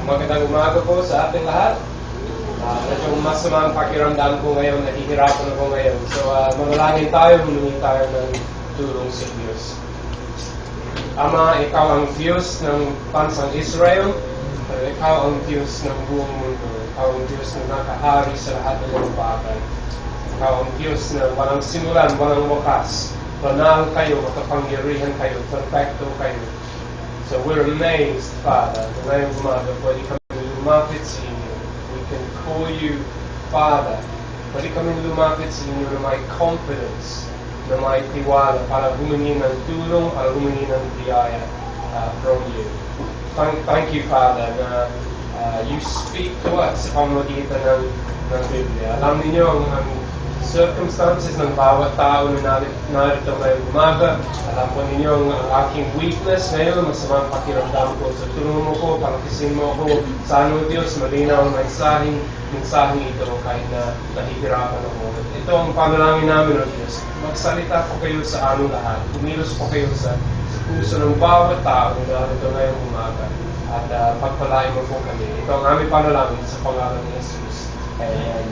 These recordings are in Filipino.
Magandang umaga po sa ating lahat. Medyo masama ang pakiramdam ko ngayon, nahihirapan ako ngayon. So, manalangin tayo, humingi tayo ng tulong sa Diyos. Ama, Ikaw ang Diyos ng bansang Israel. Ikaw ang Diyos ng buong mundo. Ikaw ang Diyos na nakahari sa lahat ng mga bagay. Ikaw ang Diyos na walang simulan, walang wakas. Banal kayo, makapangyarihan kayo, perfecto kayo. So we're amazed, Father, na ngayong umaga pwede kami lumapit sa inyo. We can call you Father. Pwede kami lumapit sa inyo na may confidence, na may tiwala para humingi ng tulong, para humingi ng biyaya from you. Thank you, Father, na you speak to us sa pamamagitan ng Biblia. Alam niyo ang circumstances ng bawat tao na narito ngayong umaga. Alam po ninyo ang aking weakness ngayon, masamang pakiramdam ko. So tulungan mo ko, palakasin mo ako. Sana o Diyos, malinaw ang mensaheng ito kahit na nahihirapan ako. Ito ang panalangin namin o Diyos. Magsalita po kayo sa aming lahat. Kumilos po kayo sa puso ng bawat tao na narito ngayong umaga. At pagpalain mo po kami. Ito ang aming panalangin sa pangalan ni Jesus. Amen.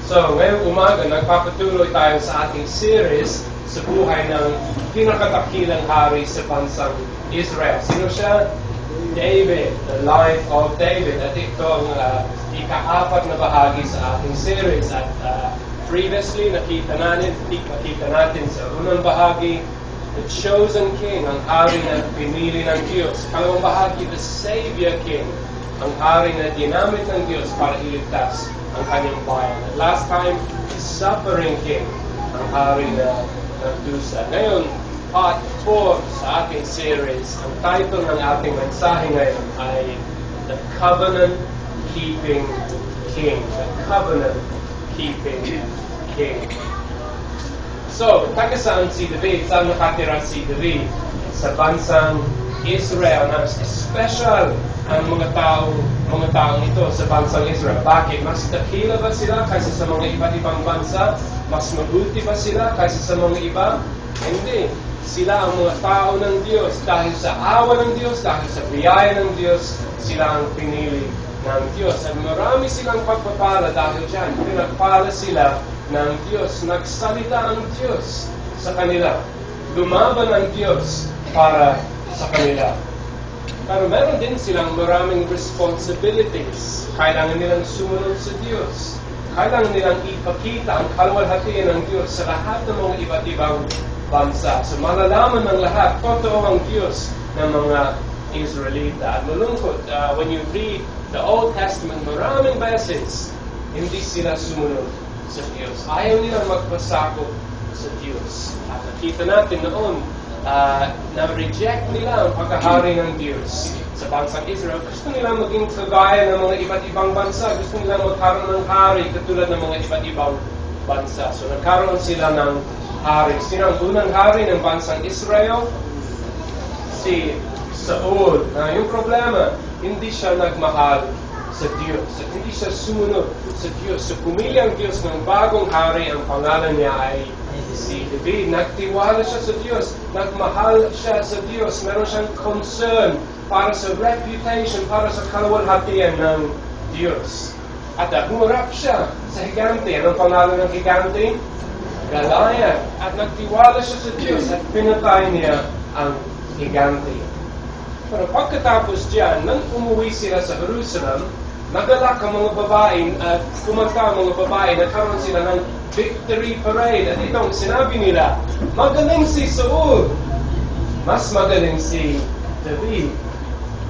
So, ngayong umaga, nagpapatuloy tayo sa ating series sa buhay ng pinakatakilang hari sa bansang Israel. Sino siya? David, the life of David. At ito ang ika-4 na bahagi sa ating series. At previously, nakita natin sa unang bahagi, the chosen king, ang hari na pinili ng Diyos. Kalawang bahagi, the Savior King, ang hari na ginamit ng Diyos para iligtas ang kanyang bayan. At last time, the suffering king, ang hari na nagdusa. Ngayon, part 4 sa ating series. Ang title ng ating mensahe ngayon ay The Covenant-Keeping King. The Covenant-Keeping King. So, taga saan si David? Saan nakatira si David? Sa bansang Israel na special ang mga taong ito sa bansang Israel. Bakit? Mas dakila ba sila kaysa sa mga iba't ibang bansa? Mas mabuti ba sila kaysa sa mga iba? Hindi. Sila ang mga tao ng Diyos. Dahil sa awa ng Diyos, dahil sa biyaya ng Diyos, sila ang pinili ng Diyos. At marami silang pagpapala dahil dyan. Pinagpala sila ng Diyos. Nagsalita ang Diyos sa kanila. Lumaban ang Diyos para sa kanila. Pero meron din silang maraming responsibilities. Kailangan nilang sumunod sa Diyos. Kailangan nilang ipakita ang kaluwalhatian ng Diyos sa lahat ng mga iba't ibang bansa. So malalaman ng lahat, totoo ang Diyos ng mga Israelita. At malungkot, when you read the Old Testament, maraming beses, hindi sila sumunod sa Diyos. Ayaw nilang magpasakop sa Diyos. At nakita natin noon, na-reject nila ang pagkahari ng Diyos sa bansang Israel. Gusto nila maging kagaya ng mga iba't ibang bansa. Gusto nila magkaroon ng hari katulad ng mga iba't ibang bansa. So nagkaroon sila ng hari. Sino ang unang hari ng bansang Israel? Si Saul. Yung problema, hindi siya nagmahal sa Diyos. At hindi siya sumunod sa Diyos. So pumili ang Diyos ng bagong hari. Ang pangalan niya ay si David. Nagtiwala siya sa Diyos. Nagmahal siya sa Diyos. Meron siyang concern para sa reputation, para sa kaluwalhatian ng Diyos. At humarap siya sa higante. Anong pangalan ng higante? Goliath. At nagtiwala siya sa Diyos at pinatay niya ang higante. Pero pagkatapos diyan, nang umuwi sila sa Jerusalem, nagalak ang mga babae at kumanta ang mga babae, nagkaroon sila ng victory parade. At itong sinabi nila, magaling si Saul, mas magaling si David.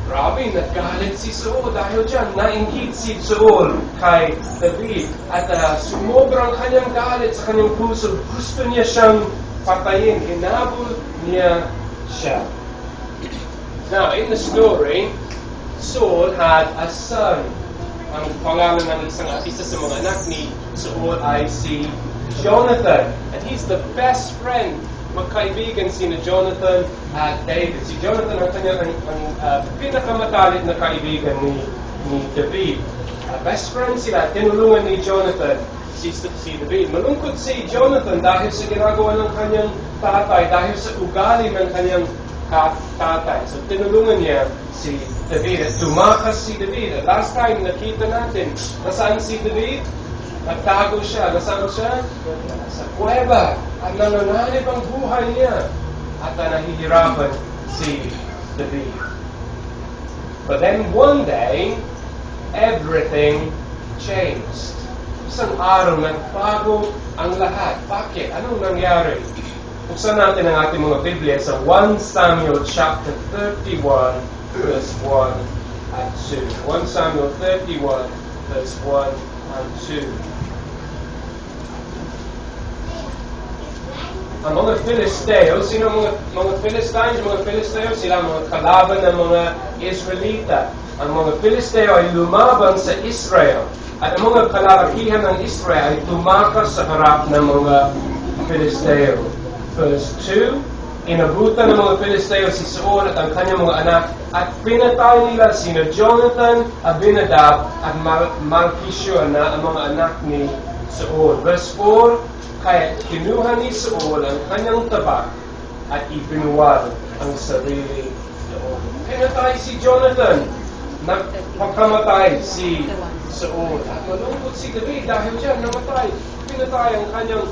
Grabe, naggalit si Saul dahil dyan, nainggit si Saul kay David. At sumobrang kanyang galit sa kanyang puso. Gusto niya siyang patayin. Hinabol niya siya. Now, in the story, Saul had a son. Ang pangalan ng isa sa mga anak ni Saul ay si Jonathan. And he's the best friend. Magkaibigan sina Jonathan at David. Si Jonathan ang kanyang pinakamatalit na kaibigan ni David. Best friend sila. Tinulungan ni Jonathan si David. Malungkot si Jonathan dahil sa ginagawa ng kanyang tatay, dahil sa ugali ng kanyang tatay. So tinulungan niya si David at tumakas si David. At last time nakita natin, nasaan si David? Nagtago siya. Nasaan siya? Sa kuweba. At nananganib ang buhay niya. At nahihirapan si David. But then one day, everything changed. Isang araw, nagbago ang lahat. Bakit? Anong nangyari? Buksan natin ang ating mga Biblia sa 1 Samuel chapter 31, verse 1 and 2. 1 Samuel 31, verse 1 and 2. Ang mga Filisteo, sino mga Philistines? Mga Filisteo, sila mga kalaban ng mga Israelita. Ang mga Filisteo ay lumaban sa Israel. At ang mga kalalakihan ng Israel ay tumakas sa harap ng mga Filisteo. Verse 2, inabutan ng mga Filisteo si Saul at ang kanyang mga anak at pinatay nila sina Jonathan, Abinadab at Malchishua na ang mga anak ni Saul. Verse 4, kaya kinuha ni Saul ang kanyang tabak at ibinuwal ang sarili doon. Pinatay si Jonathan, nagpakamatay si Saul. At malungkot si David dahil dyan namatay. Pinatay ang kanyang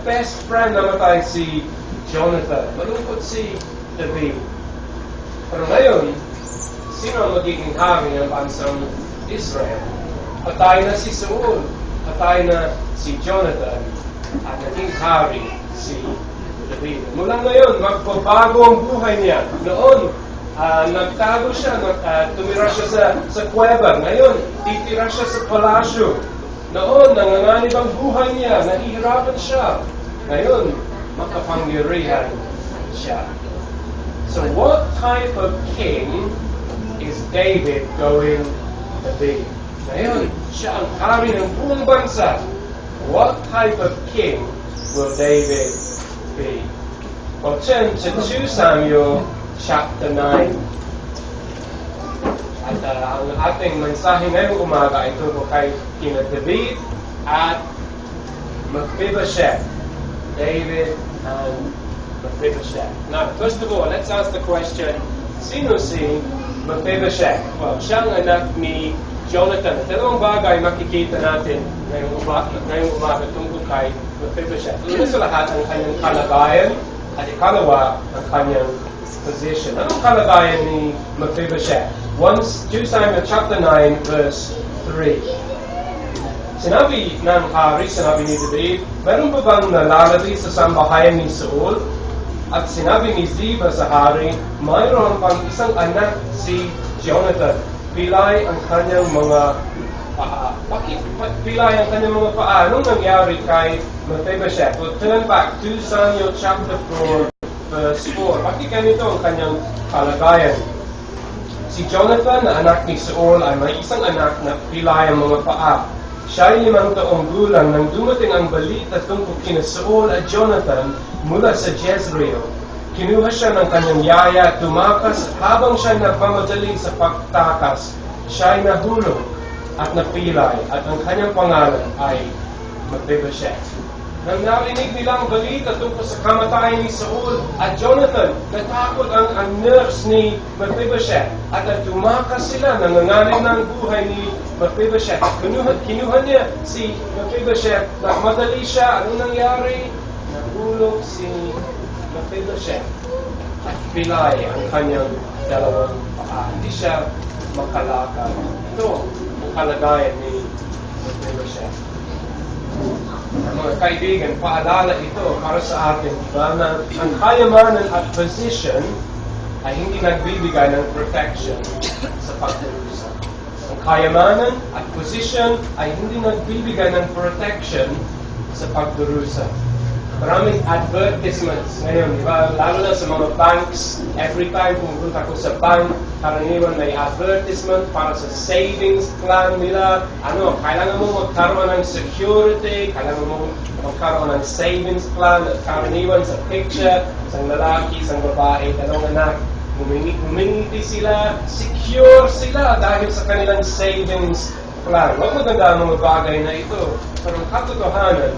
best friend, namatay si Jonathan. Malungkot si David. Pero ngayon, sino ang magiging hari ng bansang Israel? Patay na si Saul, patay na si Jonathan, at naging hari si David. Mula ngayon, magbabago ang buhay niya. Noon, nagtago siya, tumira siya sa kuweba. Ngayon, titira siya sa palasyo. Noon, nanganganib ang buhay niya, nahihirapan siya. Ngayon, makapangyarihan siya. So what type of king is David going to be? Ngayon, siya ang hari ng buong bansa. What type of king will David be? Well, turn to 2 Samuel chapter 9. At ang ating mensahe ngayong umaga ay tungkol kay kina David at Mephibosheth. David and Mephibosheth. Now, first of all, let's ask the question, sino si Mephibosheth? Well, siyang anak ni Jonathan. At dalawang bagay makikita natin ngayong umaga tungkol kay Mephibosheth. Una sa lahat ang kanyang kalagayan at ikalawa ang kanyang position. Anong kalagayan ni Mephibosheth? 2 Samuel chapter 9 verse 3. Sinabi ng hari, sinabi ni David, meron ba bang nalalabi sa sambahayan ni Saul? At sinabi ni Ziba sa hari, mayroon pang isang anak si Jonathan. Pilay ang kanyang mga paa. Bakit pilay ang kanyang mga paa? Anong nangyari kay Mephibosheth? We'll turn back to Samuel chapter 4 verse 4. Bakit ganito ang kanyang kalagayan? Si Jonathan na anak ni Saul ay may isang anak na pilay ang mga paa. Siya ay 5 taong gulang nang dumating ang balita tungkol kina Saul at Jonathan mula sa Jezreel. Kinuha siya ng kanyang yaya at tumakas habang siya nagmamadali sa pagtakas. Siya ay nahulog at napilay at ang kanyang pangalan ay Mephibosheth. Nang narinig nila ang balita tungkol sa kamatayan ni Saul at Jonathan, natakot ang nurse ni Mephibosheth at tumakas sila, nanganganib ng buhay ni Mephibosheth. Kinuha niya si Mephibosheth, nagmadali siya. Anong nangyari? Nahulog si Mephibosheth at pilay ang kanyang dalawang paa. Hindi siya makalakad. Ito ang kalagayan ni Mephibosheth. Mga kaibigan, paalala ito para sa atin, diba, na ang kayamanan at position ay hindi nagbibigay ng protection sa pagdurusa. Ang kayamanan at position ay hindi nagbibigay ng protection sa pagdurusa. Maraming advertisements ngayon, diba? Lalo na sa mga banks. Every time pumunta ko sa bank, karaniwan may advertisement para sa savings plan nila. Kailangan mo magkaroon ng security, kailangan mo magkaroon ng savings plan. At karaniwan sa picture, isang lalaki, isang babae, dalawang anak, humingiti sila, secure sila dahil sa kanilang savings plan. Huwag maganda ang mga bagay na ito. Pero ang katotohanan,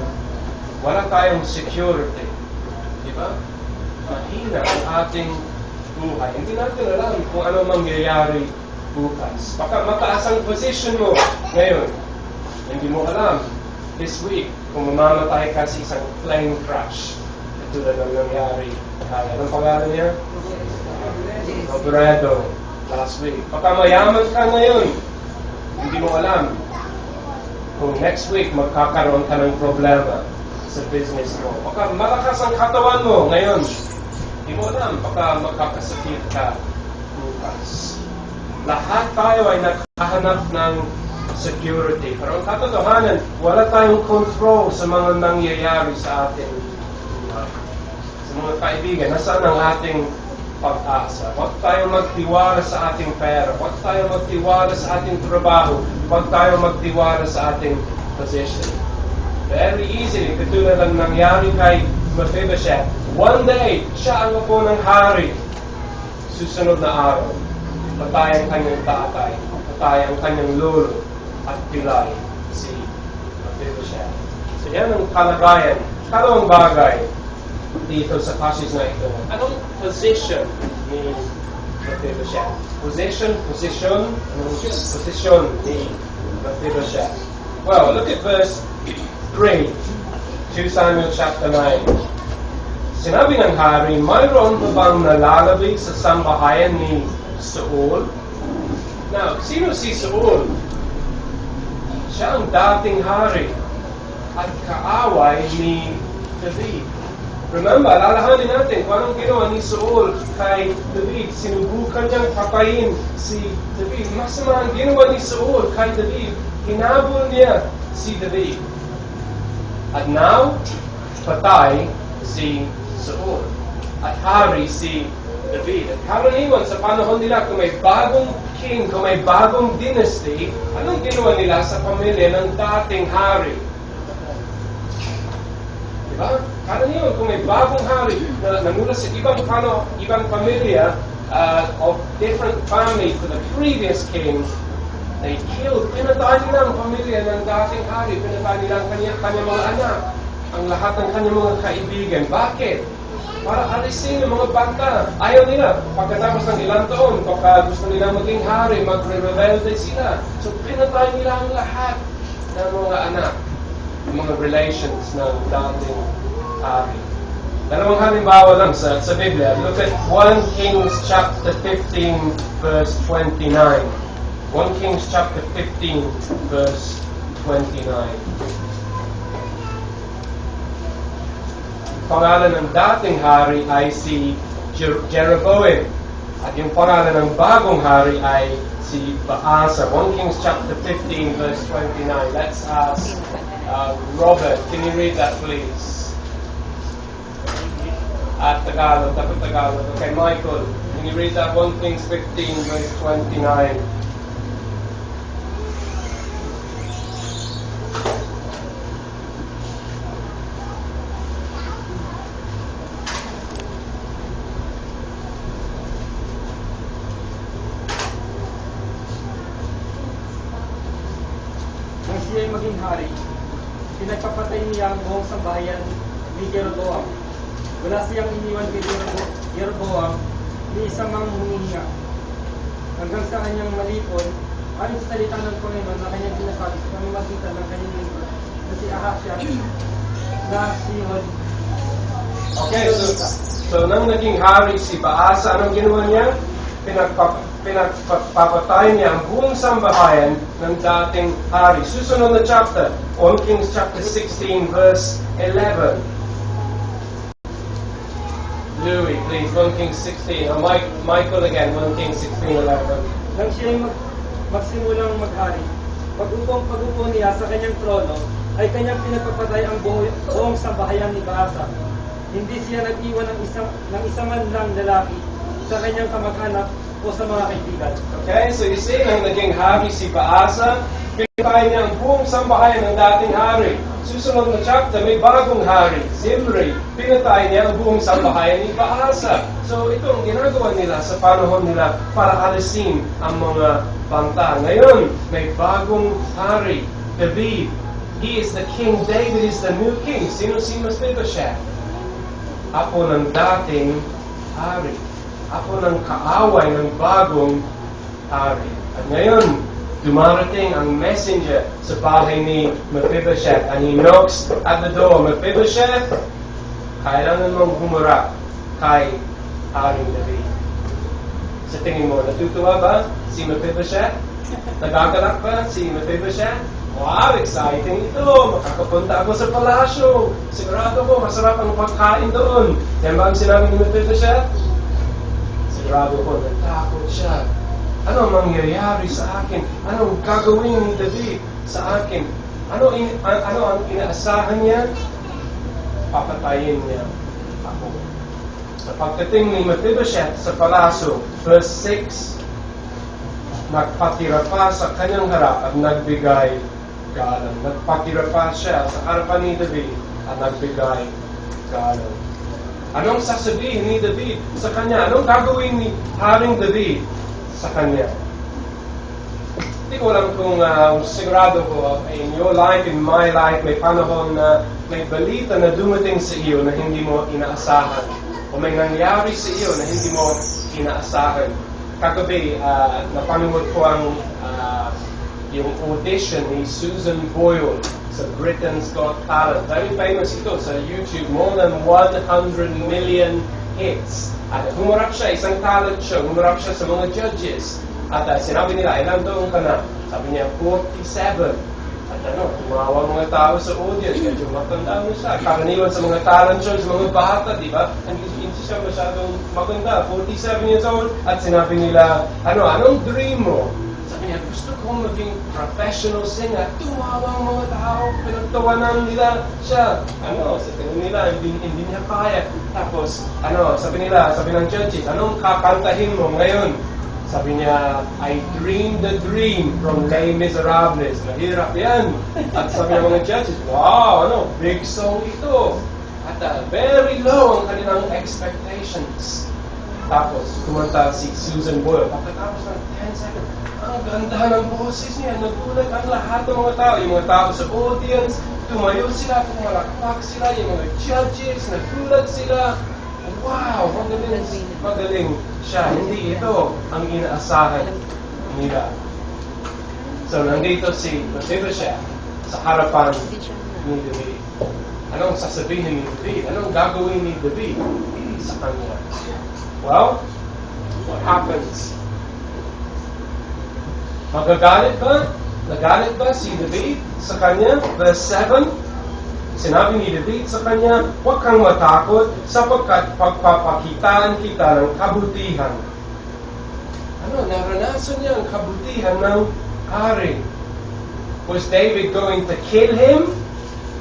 wala tayong security. Diba? mahina ang ating buhay. Hindi natin alam kung ano mangyayari bukas. Baka mataas ang position mo ngayon. Hindi mo alam this week kung mamamatay ka sa isang plane crash. Tulad ng nangyari. Anong pangalan niya? Robredo. Last week. Baka mayaman ka ngayon. Hindi mo alam kung next week magkakaroon ka ng problema sa business mo. Baka malakas ang katawan mo ngayon. Hindi mo alam. Baka magkakasakit ka bukas. Lahat tayo ay nakahanap ng security. Pero ang katotohanan, wala tayong control sa mga nangyayari sa ating buhay. Sa mga kaibigan, nasaan ang ating pag-asa? Huwag tayong magtiwala sa ating pera. Huwag tayong magtiwala sa ating trabaho. Huwag tayong magtiwala sa ating position. Very easily, katulad ng nangyari kay Mephibosheth. One day, siya ang upo ng hari. Susunod na araw, patay ang kanyang tatay, patay ang kanyang lolo, at pilay si Mephibosheth. So yan ang kalagayan. Kalawang bagay dito sa passage na ito. Anong position ni Mephibosheth? Position, anong position ni Mephibosheth? Well, look at verse 3, 2 Samuel chapter 9. Sinabi ng hari, mayroon ba bang nalalabig sa sambahayan ni Saul? Now, sino si Saul? Siya ang dating hari at kaaway ni David. Remember, alalahanin natin kung anong ginawa ni Saul kay David. Sinubukan niyang patayin si David. Masama ang ginawa ni Saul kay David. Hinabol niya si David. At now, patay si Saul. At hari si David. At karaniwan sa panahon nila, kung may bagong king, kung may bagong dynasty, anong ginawa nila sa pamilya ng dating hari? Diba? Karaniwan, kung may bagong hari na namula sa ibang pamilya of different family to the previous king, they killed, pinatay nila ang pamilya ng dating hari, pinatay nila ang kanyang mga anak, ang lahat ng kanyang mga kaibigan. Bakit? Para alisin yung mga bata. Ayaw nila. Pagkatapos ng ilang taon, kapag gusto nila maging hari, magre-rebelde sila. So, pinatay nila ang lahat ng mga anak, ng mga relations ng dating hari. Dalawang halimbawa lang sa Biblia. Look at 1 Kings chapter 15, verse 29. 1 Kings chapter 15, verse 29. Pangalan ng dating hari ay si Jeroboam. At yung pangalan ng bagong hari ay si Baasa. 1 Kings chapter 15, verse 29. Let's ask Robert, can you read that please? At Tagalog, dapat Tagalog. Okay, Michael, can you read that 1 Kings 15, verse 29? Siya'y maging hari, pinagpapatay niya ang buong sambahayan ni Jeroboam. Wala siyang iniwan kay Jeroboam ni isang mang humihinga. Hanggang sa kanyang malipon, ayon sa salita ng Panginoon na kanyang sinasabi sa pamamagitan ng kanyang lingkod na si Ahasya na Sihon. Okay, so nang naging hari si Baasa, anong ginawa niya? Pinagpapatay niya ang buong sambahayan ng dating hari. Susunod na chapter, 1 Kings chapter 16, verse 11. Louis, please, 1 Kings 16. Michael again, 1 Kings 16, 11. Nang siya'y magsimulang maghari, pag-upo niya sa kanyang trono, ay kanyang pinagpapatay ang buong sambahayan ni Baasa. Hindi siya nag-iwan ng isa man lang lalaki sa kanyang kamag-anak o sa mga kaibigan. Okay, so you see, nang naging hari si Baasa, pinatay niya ang buong sambahayan ng dating hari. Susunod na chapter, may bagong hari, Zimri. Pinatay niya ang buong sambahayan ni Baasa. So ito ang ginagawa nila sa panahon nila para alisin ang mga banta. Ngayon, may bagong hari, David. He is the king. David is the new king. Sino si Mephibosheth? apo ng dating hari. Apo ng kaaway ng bagong hari. At ngayon, dumarating ang messenger sa bahay ni Mephibosheth, and he knocks at the door. Mephibosheth, kailangan mong humarap kay Haring David. Sa tingin mo, natutuwa ba si Mephibosheth? Nagagalak ba si Mephibosheth? Wow, exciting ito! Makakapunta ako sa palasyo. Sigurado ko, masarap ang pagkain doon. Yan ba ang sinabi ni Mephibosheth? Sigurado ko, natakot siya. Ano ang mangyayari sa akin? Anong gagawin ni David sa akin? Ano ang inaasahan niya? Papatayin niya ako. Sa pagdating ni Mephibosheth sa palasyo, verse 6, nagpatira pa sa kanyang harap at nagbigay galang. Nagpatira pa siya sa harapan ni David at nagbigay galang. Anong sasabihin ni David sa kanya? Anong gagawin ni Haring David sa kanya? Hindi ko alam kung sigurado ko in your life, in my life, may panahon na may balita na dumating sa iyo na hindi mo inaasahan. O may nangyari sa iyo na hindi mo inaasahan. Kagabi, napanood ko ang yung audition ni Susan Boyle sa Britain's Got Talent. Very famous ito sa YouTube. More than 100 million hits. At humarap siya, isang talent show. Humarap siya sa mga judges. At sinabi nila, ilang taon ka na? Sabi niya, 47. At tumawa mga tao sa audience. Medyo matanda mo siya. Karaniwan sa mga talent shows, mga bata, di ba? Hindi siya masyadong maganda. 47 years old. At sinabi nila, anong dream mo? Sabi niya, gusto kong maging professional singer. Tumawa ang mga tao. Pinagtawanan nila siya. Sa tingin nila, hindi niya kaya. Tapos, sabi ng judges, anong kakantahin mo ngayon? Sabi niya, I dreamed the dream from Les Miserables. Mahirap yan. At sabi ng mga judges, wow, big song ito. At very low ang kanilang expectations. Tapos, kumanta si Susan Boyle. Pagkatapos ng 10 seconds, ang ganda ng boses niya. Nagulat ang lahat ng mga tao. Yung mga tao sa audience, tumayo sila, pumalakpak sila. Yung mga judges, nagulat sila. Wow, magaling siya. Hindi ito ang inaasahan nila. So, nandito si Mephibosheth sa harapan ni David. Anong sasabihin ni David? Anong gagawin ni David sa kanya? Well, what happens? Magagalit ba? Nagalit ba si David sa kanya? Verse 7, sinabi ni David sa kanya, huwag kang matakot sapagkat pagpapakitaan kita ng kabutihan. Naranasan niya ang kabutihan ng hari. Was David going to kill him?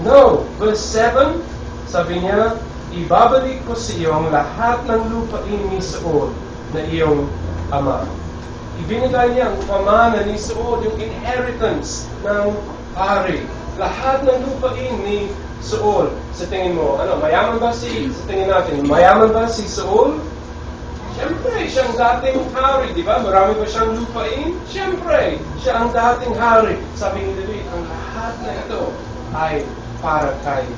No. Verse 7, sabi niya, ibabalik ko sa iyo ang lahat ng lupain ni Saul na iyong ama. Ibinigay niya ang pamana ni Saul, yung inheritance ng hari. Lahat ng lupain ni Saul. Sa tingin mo, mayaman ba sa tingin natin, mayaman ba si Saul? Siyempre, siya ang dating hari, di ba? Marami ba siyang lupain? Siyempre, siya ang dating hari. Sabi ni David, ang lahat na ito ay para kay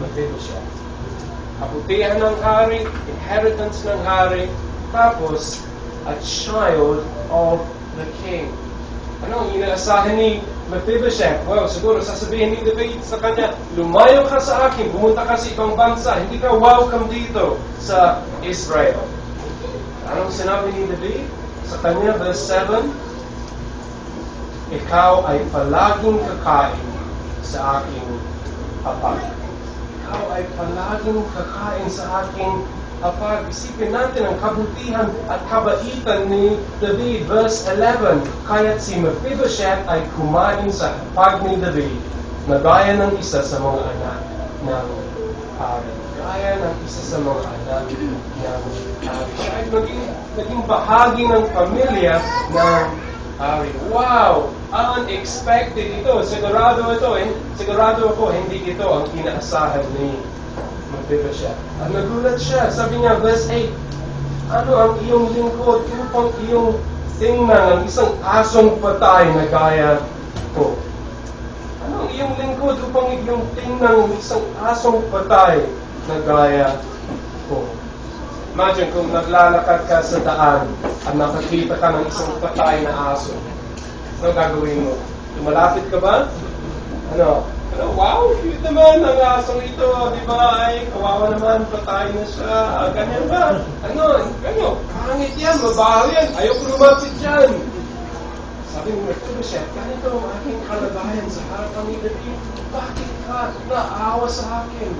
Mephibosheth. Kabutihan ng hari, inheritance ng hari, tapos a child of the king. Ano ang inaasahan ni Mephibosheth? Well, siguro sasabihin ni David sa kanya, lumayo ka sa akin, pumunta ka sa ibang bansa, hindi ka welcome dito sa Israel. Anong sinabi ni David sa kanya? Verse 7, ikaw ay palaging kakain sa aking hapag. Ikaw ay palaging kakain sa aking hapag. Isipin natin ang kabutihan at kabaitan ni David. Verse 11, kaya't si Mephibosheth ay kumain sa hapag ni David na gaya ng isa sa mga anak ng hari. Gaya ng isa sa mga anak ng hari. Siya ay naging bahagi ng pamilya ng hari. Wow! Unexpected ito. Sigurado ako hindi ito ang inaasahan ni Mephibosheth. At nagulat siya. Sabi niya, verse 8, ano ang iyong lingkod upang iyong tingnan ang isang asong patay na gaya ko? Ano ang iyong lingkod upang iyong tingnan ang isang asong patay na gaya Imagine kung naglalakad ka sa daan at nakakita ka ng isang patay na aso. Ano gagawin mo? Lumalapit ka ba? Ano, wow, cute naman ang asong ito, di ba? Ay, kawawa naman, patay na siya. Ganyan ba? Ano, pangit yan, mabaho yan. Ayoko lumapit dyan. Sabi mo, Mephibosheth, ganito ang aking kalagayan sa harapan ni David. Bakit ka naawa sa akin?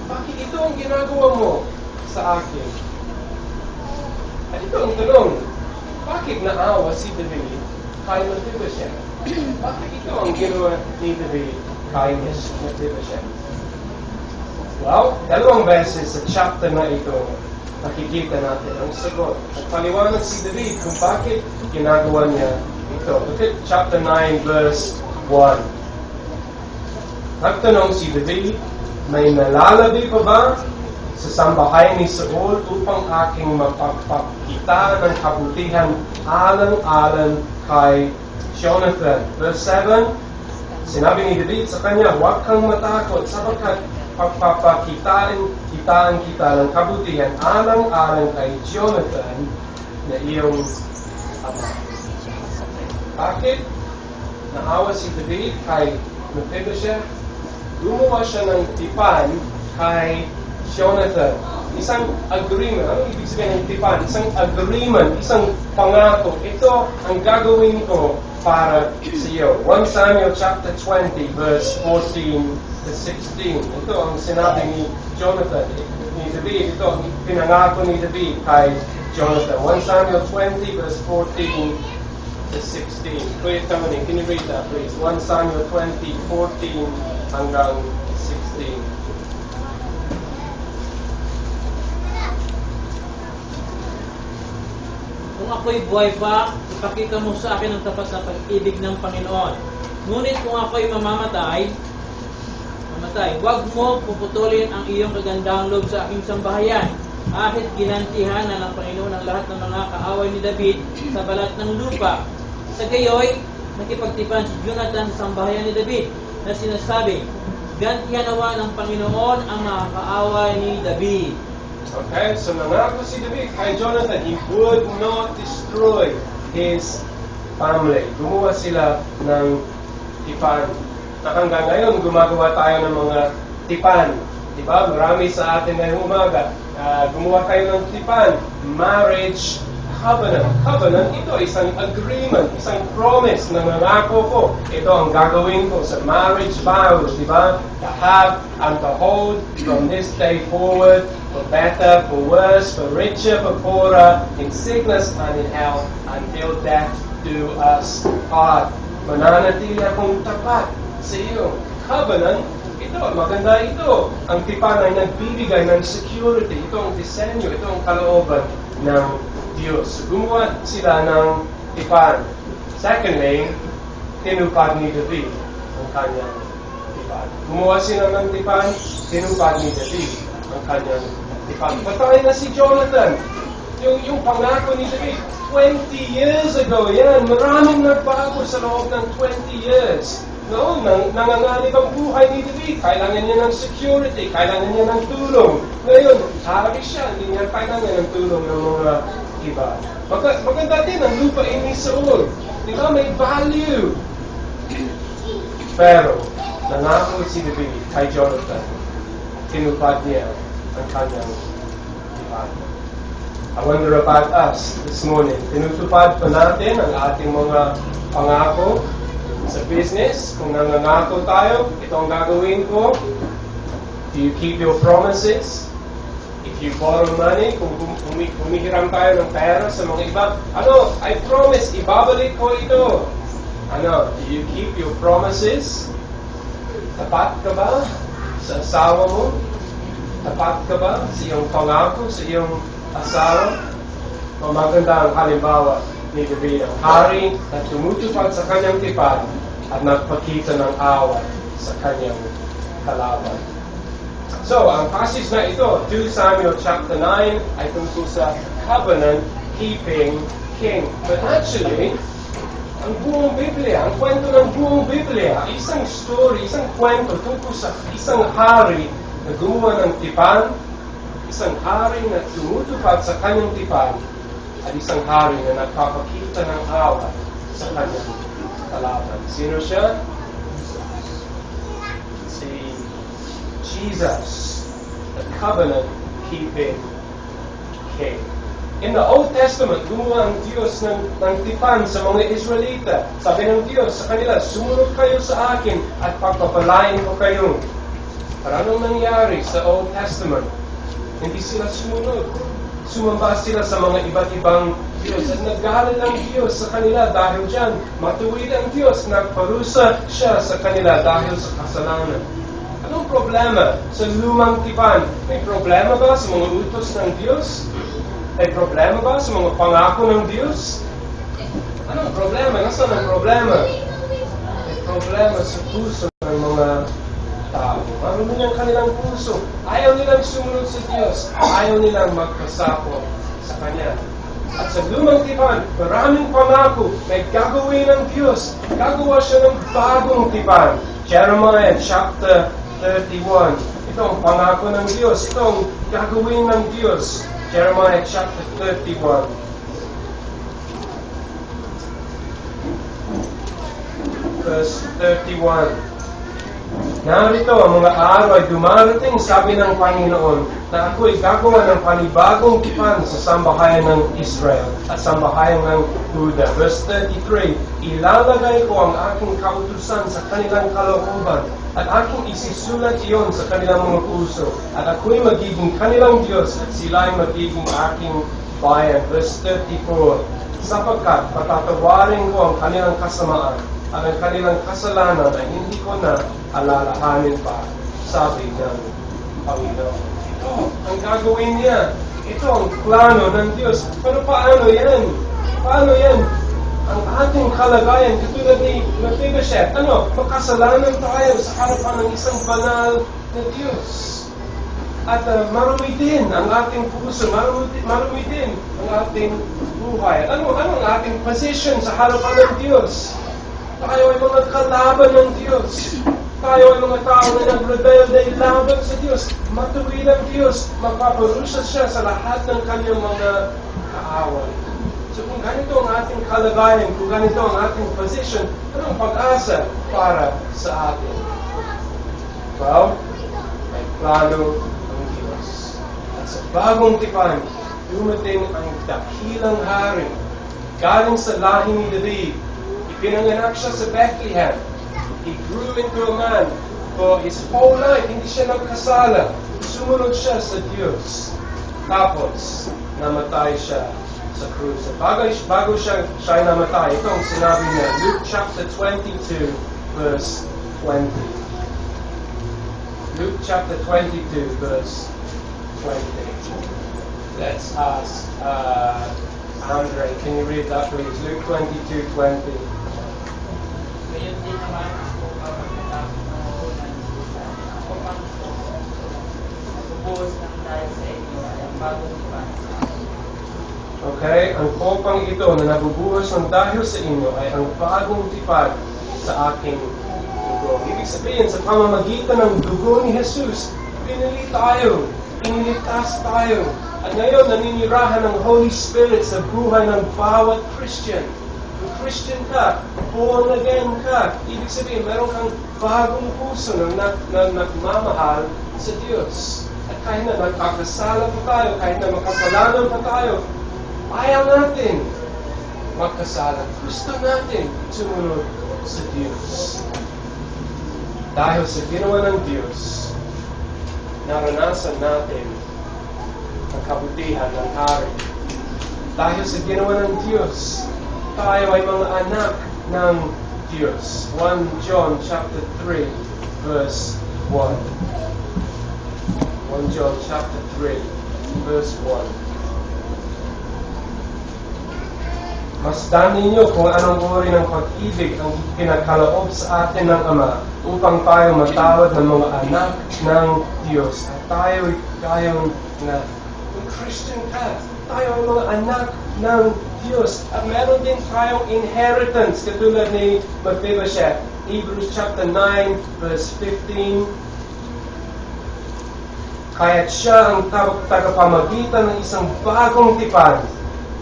Bakit ito ang ginagawa mo sa akin? At ito ang tanong, bakit naawa si David kay Mephibosheth? Bakit ito ang ginawa ni David kay Mephibosheth? Well, dalawang beses sa chapter na ito, nakikita natin ang sagot. At paliwanag si David kung bakit ginagawa niya ito. Look at chapter 9 verse 1. Nagtanong si David, may nalalabi pa ba sa sambahayan ni Saul upang aking mapagpakita ng kabutihan alang-alang kay Jonathan? Verse 7, sinabi ni David sa kanya, huwag kang matakot sapagkat pagpapakitaan kita ng kabutihan alang-alang kay Jonathan na iyong ama. Bakit naawa si David kay Mephibosheth? Gumawa siya ng tipan kay Jonathan. Isang agreement. Ano ibig sabihin ng tipan? Isang agreement, isang pangako. Ito ang gagawin ko para sa iyo. 1 Samuel chapter 20 verse 14 to 16. Ito ang sinabi ni Jonathan, ni David. Ito ang pinangako ni David kay Jonathan. 1 Samuel 20 verse 14 to 16. Kuya Tony, can you read that please? 1 Samuel 20, 14 hanggang 16. Kung ako'y buhay pa, ipakita mo sa akin ang tapat na pag-ibig ng Panginoon. Ngunit kung ako'y mamamatay, huwag mo puputulin ang iyong kagandahang loob sa aking sambahayan. Ahit ginantihan na ng Panginoon ang lahat ng mga kaaway ni David sa balat ng lupa. Sa gayoy, nakipagtipan si Jonathan sa sambahayan ni David na sinasabi, gantihan nawa ng Panginoon ang mga kaaway ni David. Okay, so nangako si David kay Jonathan, he would not destroy his family. Gumawa sila ng tipan. Na hanggang ngayon, gumagawa tayo ng mga tipan. Diba? Marami sa atin ngayong umaga. Gumawa tayo ng tipan. Marriage covenant. Covenant, ito isang agreement, isang promise na nangako ko. Ito ang gagawin ko sa marriage vows, di ba? To have and to hold from this day forward, for better, for worse, for richer, for poorer, in sickness and in health, until death do us part. Mananatili akong tapat sa iyo. Covenant, ito, maganda ito. Ang tipan ay nagbibigay ng security. Ito ang disenyo, ito ang kalooban ng Diyos. Gumawa sila ng tipan. Secondly, tinupad ni David ang kanyang tipan. Gumawa sila ng tipan, tinupad ni David ang kanyang tipan. Patay na si Jonathan. Yung pangako ni David, 20 years ago yan. Maraming nagbago sa loob ng 20 years. Noon, nanganganib ang buhay ni David. Kailangan niya ng security. Kailangan niya ng tulong. Ngayon, hari siya. Hindi niya kailangan ng tulong ng mga iba. Maganda din ang lupa ni Saul. Di ba? May value. Pero, nangako si David kay Jonathan. Tinupad niya ang kanyang tipan. I wonder about us this morning. Tinutupad pa natin ang ating mga pangako sa business. Kung nangangako tayo, ito ang gagawin ko. Do you keep your promises? If you borrow money, kung humihiram tayo ng pera sa mga iba, I promise, ibabalik ko ito. Do you keep your promises? Tapat ka ba sa asawa mo? Tapat ka ba sa iyong pangako, sa iyong asawa? Maganda ang halimbawa ni David, ang hari na tumutupad sa kanyang tipan at nagpakita ng awa sa kanyang kalaban. So, ang passage na ito, 2 Samuel chapter 9, ay tungkol sa covenant-keeping king. But actually, ang buong Biblia, ang kwento ng buong Biblia, isang story, isang kwento tungkol sa isang hari na gumawa ng tipan, isang hari na tumutupad sa kanyang tipan at isang hari na nagpapakita ng awa sa kanyang kalaban. Sino siya? Si Jesus, the covenant-keeping King. In the Old Testament, gumawa ang Diyos ng tipan sa mga Israelita. Sabi ng Diyos sa kanila, sumunod kayo sa akin at pagpapalain ko kayo. Pero anong nangyari sa Old Testament? Hindi sila sumunod. Sumamba sila sa mga iba't ibang Diyos at nagalit ang Diyos sa kanila dahil dyan. Matuwid ang Diyos, nagparusa siya sa kanila dahil sa kasalanan. Anong problema sa lumang tipan? May problema ba sa mga utos ng Diyos? May problema ba sa mga pangako ng Diyos? Anong problema? Nasaan ang problema? May problema sa puso ng mga tao. Marunong ang kanilang puso. Ayaw nilang sumunod sa Diyos. Ayaw nilang magpasakop sa Kanya. At sa lumang tipan, maraming pangako. May gagawin ng Diyos. Gagawa siya ng bagong tipan. Jeremiah chapter 31. Ito ang pangako ng Diyos. Ito ang gagawin ng Diyos. Jeremiah chapter 31. Verse 31. Narito ang mga araw ay dumarating, sabi ng Panginoon, na ako'y gagawa ng panibagong tipan sa sambahayan ng Israel at sambahayan ng Juda. Verse 33, ilalagay ko ang aking kautusan sa kanilang kalooban at aking isisulat iyon sa kanilang mga puso at ako'y magiging kanilang Diyos at sila'y magiging aking bayan. Verse 34, sapagkat patatawarin ko ang kanilang kasamaan at ang kanilang kasalanan ay hindi ko na alalahanin pa, sabi ng Panginoon. Ito ang gagawin niya. Ito ang plano ng Diyos. Pero paano yan? Paano yan? Ang ating kalagayan, katulad ni Mephibosheth, makasalanan tayo sa harapan ng isang banal na Diyos. At marumi din ang ating puso, marumi din ang ating buhay. Ano ang ating position sa harapan ng Diyos? Tayo ay mga kalaban ng Diyos. Tayo ay mga tao na nagrebelde laban sa Diyos. Matuwid ang Diyos. Magpaparusa siya sa lahat ng kanyang mga kaaway. So kung ganito ang ating kalagayan, kung ganito ang ating position, anong pag-asa para sa atin? Well, may plano ang Diyos. At sa bagong tipan, dumating ang dakilang hari. Galing sa lahi ni David. Pinanganak siya sa Bethlehem. He grew into a man. For his whole life, hindi siya nagkasala. Sumunod siya sa Diyos. Tapos, namatay siya sa krus. Bago siya namatay, ito ang sinabi niya. Luke chapter 22, verse 20. Luke chapter 22, verse 20. Let's ask Andre, can you read that please? Luke 22:20. Ngayon din naman ako pagkatapos ng unang kita. Ako ang magbubuhos ng dahil sa inyo ay ang bagong tipan. Okay, ang kopang ito na nabubuhos ng dahil sa inyo ay ang bagong tipan sa aking dugo. Ibig sabihin, sa pamamagitan ng dugo ni Jesus, pinili tayo, iniligtas tayo. At ngayon, naninirahan ng Holy Spirit sa buhay ng bawat Christian. Kung Christian ka, born again ka, ibig sabihin, meron kang bagong puso na nagmamahal sa Diyos. At kahit na nagkakasala pa tayo, kahit na makasalanan pa tayo, ayaw natin magkasala. Gusto natin sumunod sa Diyos. Dahil sa ginawa ng Diyos, naranasan natin ang kabutihan ng hari. Dahil sa ginawa ng Diyos, tayo ay mga anak ng Diyos. 1 John chapter 3, verse 1. 1 John chapter 3, verse 1. Masdan ninyo kung anong uri ng pag-ibig ang pinagkaloob sa atin ng Ama upang tayo matawad ng mga anak ng Diyos. At tayo na kung Christian ka, tayo ay mga anak ng Diyos. At meron din tayong inheritance katulad ni Mephibosheth. Hebrews chapter 9, verse 15. Kaya't siya ang tagapamagitan ng isang bagong tipan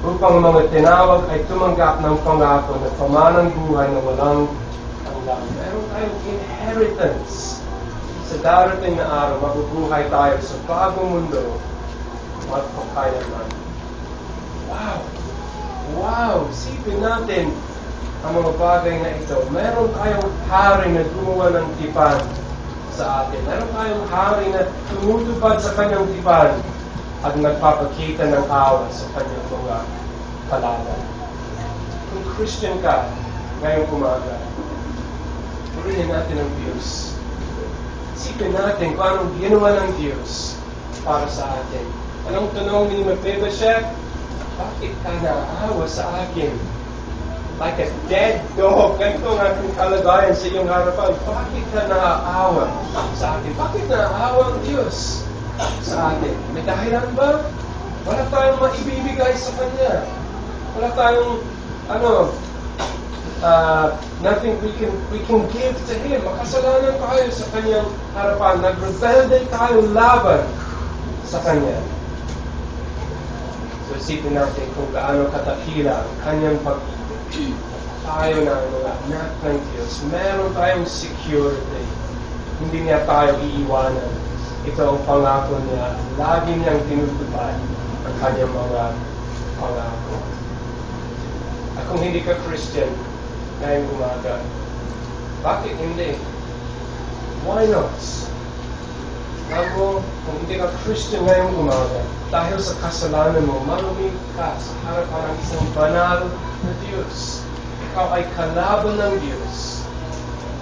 upang mga tinawag ay tumanggap ng pangako na pamanang buhay na walang hanggan. Meron tayong inheritance. Sa darating na araw, mabubuhay tayo sa bagong mundo magpakailanman. Wow! Wow! Isipin natin ang mga bagay na ito. Meron tayong hari na gumawa ng tipan sa atin. Meron tayong hari na tumutupad sa kanyang tipan at nagpapakita ng awa sa kanyang mga kalaban. Kung Christian ka ngayong umaga, purihin natin ang Diyos. Isipin natin kung anong ginawa ng Diyos para sa atin. Anong tanong ni Mephibosheth? Bakit ka naawa sa akin? Like a dead dog. Ganito ang ating kalagayan sa iyong harapan. Bakit ka naaawa sa akin? Bakit naaawa ang Diyos sa atin? May dahilan ba? Wala tayong maibibigay sa Kanya. Wala tayong, nothing we can give to Him. Makasalanan tayo sa Kanyang harapan. Nag-rebelde tayo laban sa Kanya. So isipin natin kung gaano katakila ang Kanyang pag-ibig. Tayo na mga anak ng Diyos. Meron tayong security. Hindi niya tayo iiwanan. Ito ang pangako niya. Lagi niyang tinutupad ang Kanyang mga pangako. At kung hindi ka Christian ngayong umaga, bakit hindi? Why not? Alam mo, kung hindi ka Christian ngayong umaga, dahil sa kasalanan mo, marumi ka sa harapan ng isang banal na Diyos. Ikaw ay kalaban ng Diyos.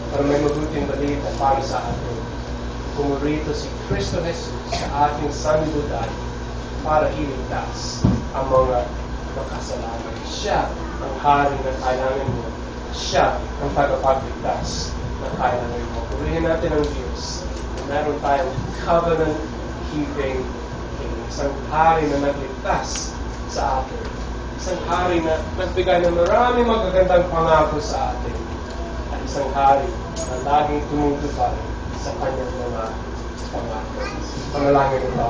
Pero may mabuting balita para sa atin. Pumurito si Kristo Jesus sa ating sanlibutan para iligtas ang mga makasalanan. Siya ang hari na kailangan mo. Siya ang tagapagligtas na kailangan mo. Purihin natin ang Diyos. Meron tayong covenant-keeping King. Isang hari na nagligtas sa atin. Isang hari na nagbigay ng maraming magagandang pangako sa atin. At isang hari na laging tumutupad sa kanyang mga pangako. Panalangin ito.